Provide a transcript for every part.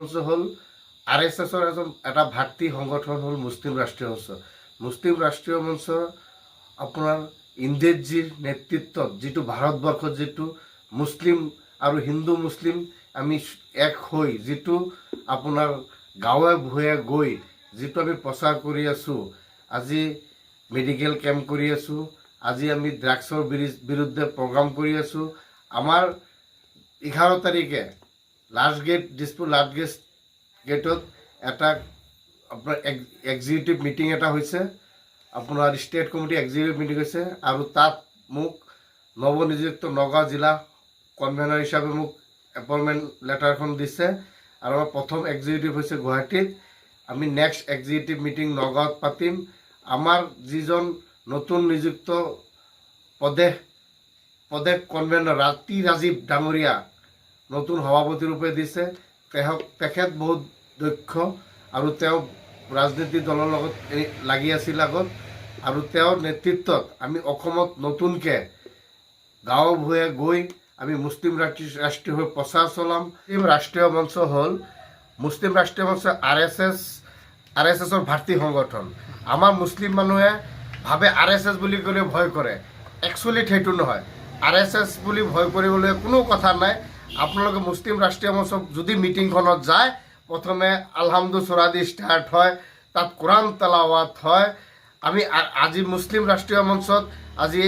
হল RSSৰ এটা ভাতৃ সংগঠন হল মুছলিম ৰাষ্ট্ৰীয় মঞ্চ। মুছলিম ৰাষ্ট্ৰীয় মঞ্চৰ আপোনাৰ ইন্দ্ৰেজীৰ নেতৃত্বত যিটো ভাৰতবৰ্ষত যিটো মুছলিম আৰু হিন্দু মুছলিম আমি এক হৈ যিটো আপোনাৰ গাঁৱে ভূঞে গৈ যিটো আমি প্ৰচাৰ কৰি আছোঁ, আজি মেডিকেল কেম্প কৰি আছোঁ, আজি আমি ড্ৰাগছৰ বিৰুদ্ধে প্ৰগ্ৰাম কৰি আছোঁ। আমাৰ 11 তাৰিখে দিছপুৰ লাষ্ট গেটত এটা আপোনাৰ এক্সিকিউটিভ মিটিং এটা হৈছে, আপোনাৰ ষ্টেট কমিটি এক্সিকিউটিভ মিটিং হৈছে, আৰু তাত মোক নৱনিযুক্ত নগাঁও জিলা কনভেনাৰ হিচাপে মোক এপইণ্টমেণ্ট লেটাৰখন দিছে। আৰু আমাৰ প্ৰথম এক্সিকিউটিভ হৈছে গুৱাহাটীত। আমি নেক্সট এক্সিকিউটিভ মিটিং নগাঁৱত পাতিম। আমাৰ যিজন নতুন নিযুক্ত প্ৰদেশ কনভেনাৰ ৰাজীৱ ডাঙৰীয়া নতুন সভাপতি ৰূপে দিছে। তেখেত বহুত দক্ষ আৰু তেওঁ ৰাজনীতি দলৰ লগত লাগি আছিল আগত, আৰু তেওঁৰ নেতৃত্বত আমি অসমত নতুনকৈ গাঁও ভূঞে গৈ আমি মুছলিম ৰাষ্ট্ৰীয় হৈ প্ৰচাৰ চলাম। মুছলিম ৰাষ্ট্ৰীয় মঞ্চ হ'ল মুছলিম ৰাষ্ট্ৰীয় মঞ্চ RSSৰ ভাতৃ সংগঠন। আমাৰ মুছলিম মানুহে ভাবে RSS বুলি ক'লে ভয় কৰে, একচুৱেলি সেইটো নহয়। RSS বুলি ভয় কৰিবলৈ কোনো কথা নাই। আপোনালোকে মুছলিম ৰাষ্ট্ৰীয় মঞ্চ যদি মিটিংখনত যায়, প্ৰথমে আলহামদু চৰাদি ষ্টাৰ্ট হয়, তাত কোৰাণ তেলাৱাত হয়। আমি আজি মুছলিম ৰাষ্ট্ৰীয় মঞ্চত আজি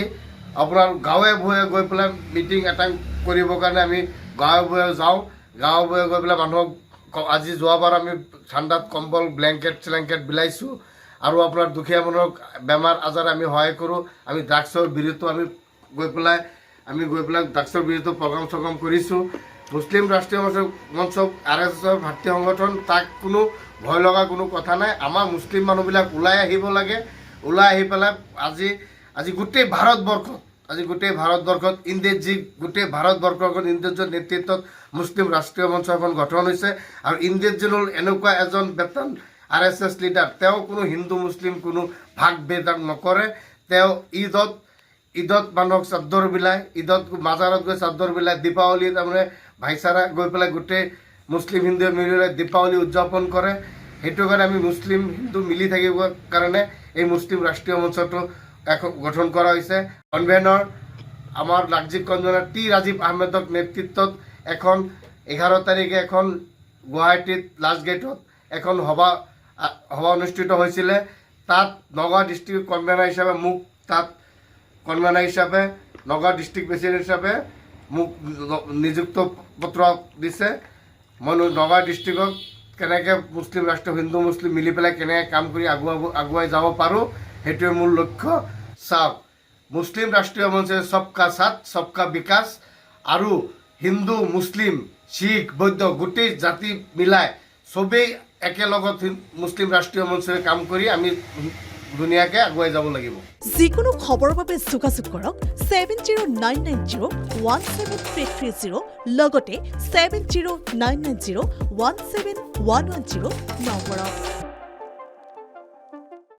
আপোনাৰ গাঁৱে ভূঞে গৈ পেলাই মিটিং এটেণ্ড কৰিবৰ কাৰণে আমি গাঁৱে ভূঞে যাওঁ। গাঁৱে ভূঞে গৈ পেলাই মানুহক আজি যোৱাবাৰ আমি ঠাণ্ডাত কম্বল ব্লেংকেট বিলাইছোঁ, আৰু আপোনাৰ দুখীয়া মানুহক বেমাৰ আজাৰ আমি সহায় কৰোঁ। আমি ড্ৰাগছৰ বিৰুদ্ধে আমি গৈ পেলাই ড্ৰাগছৰ বিৰুদ্ধে প্ৰগ্ৰাম কৰিছোঁ। মুছলিম ৰাষ্ট্ৰীয় মঞ্চ RSSৰ ভাতৃ সংগঠন, তাক কোনো ভয় লগা কোনো কথা নাই। আমাৰ মুছলিম মানুহবিলাক ওলাই আহিব লাগে। ওলাই আহি পেলাই আজি গোটেই ভাৰতবৰ্ষত গোটেই ভাৰতবৰ্ষত ইন্দ্ৰেজীৰ নেতৃত্বত মুছলিম ৰাষ্ট্ৰীয় মঞ্চ এখন গঠন হৈছে। আৰু ইন্দ্ৰেজী হ'ল এনেকুৱা এজন বেতন RSS লিডাৰ, তেওঁ কোনো হিন্দু মুছলিম কোনো ভাগ ভেদ নকৰে। তেওঁ ঈদত মানুহক চাদৰ বিলায়, ঈদত মাজাৰত গৈ চাদৰ বিলায়। দীপাৱলী তাৰমানে ভাইচাৰা গৈ পেলাই গোটেই মুছলিম হিন্দুৱে মিলি দীপাৱলী উদযাপন কৰে। সেইটো কাৰণে আমি মুছলিম হিন্দু মিলি থাকিবৰ কাৰণে এই মুছলিম ৰাষ্ট্ৰীয় মঞ্চটো গঠন কৰা হৈছে। কনভেনৰ আমাৰ ৰাজ্যিক কনভেনৰ ৰাজীৱ আহমেদৰ নেতৃত্বত 11 তাৰিখে এখন গুৱাহাটীত লাষ্ট গেটত এখন সভা অনুষ্ঠিত হৈছিলে। তাত নগাঁও ডিষ্ট্ৰিক্ট কনভেনাৰ হিচাপে মোক নগাঁও ডিষ্ট্ৰিক্ট প্ৰেচিডেণ্ট হিচাপে মোক নিযুক্ত পত্ৰ দিছে। মই নগাঁও ডিষ্ট্ৰিক্টত কেনেকৈ মুছলিম ৰাষ্ট্ৰ হিন্দু মুছলিম মিলি পেলাই কেনেকৈ কাম কৰি আগুৱাই যাব পাৰোঁ, সেইটোৱে মোৰ লক্ষ্য। চাওক, মুছলিম ৰাষ্ট্ৰীয় মঞ্চে সবকা সাথ সবকা বিকাশ, আৰু হিন্দু মুছলিম শিখ বৌদ্ধ গোটেই জাতি মিলাই চবেই একেলগত মুছলিম ৰাষ্ট্ৰীয় মঞ্চৰে কাম কৰি আমি ধুনীয়াকৈ আগুৱাই যাব লাগিব। যিকোনো খবৰৰ বাবে যোগাযোগ কৰক 7099017330 লগতে 7099017110 নম্বৰত।